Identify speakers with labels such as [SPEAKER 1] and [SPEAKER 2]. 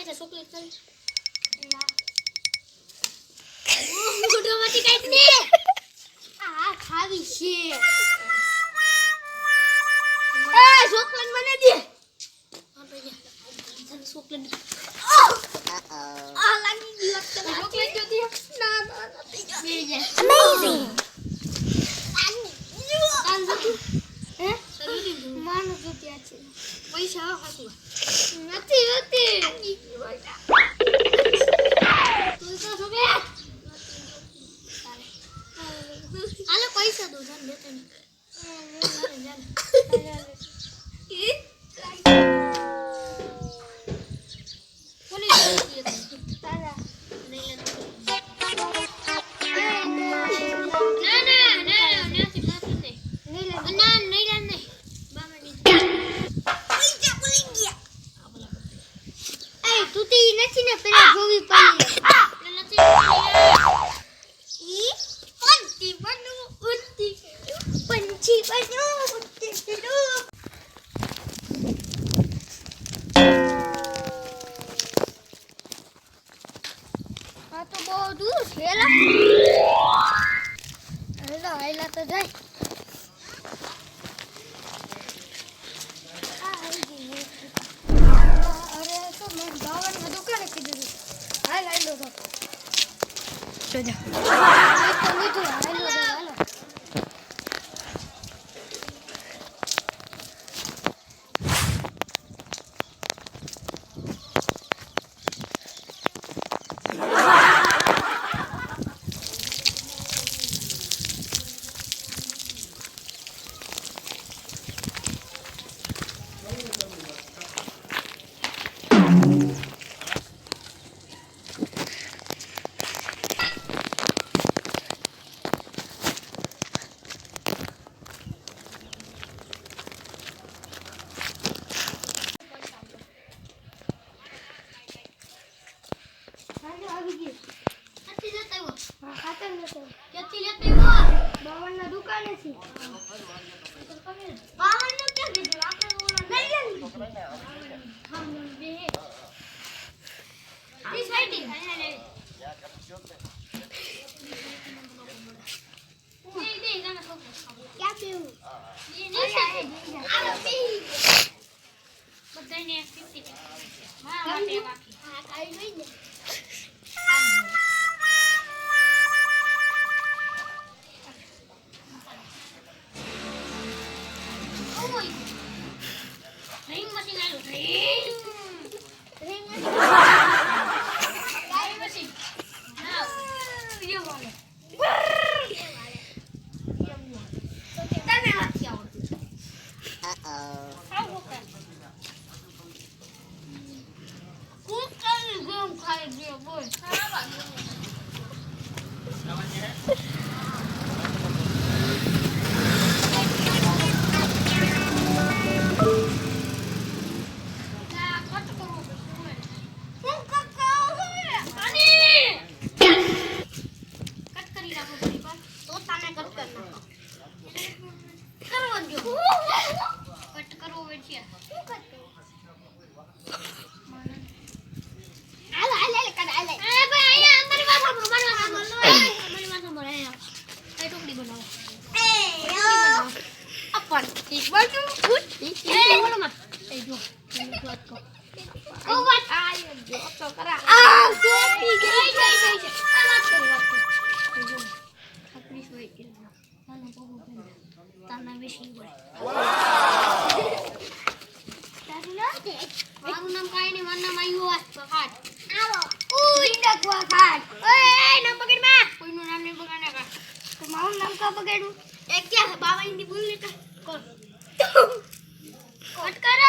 [SPEAKER 1] છે ચોકલેટ ખાઈ ના મોઢામાંથી કાઢ ને આ ખાવી છે એ ચોકલેટ મને દે હા ભાઈ તને ચોકલેટ આ લાગી ગયો તને ચોકલેટ જોતી ના અમેઝિંગ હે માનું જોતી આ છે પૈસા હાસુ નથી તું તો સોબે આલે પૈસા દો જાન લેતે ને કોની તારા નહીં નથી ને પેલા જોવી પડી નથી ઈ પંછી બનુ ઉડતી પંછી બનુ ઉડતી આ તો બહુ દૂર છે હેલા તો જાય એક क्या है बाबा हिंदी बोलने का कौन कट कर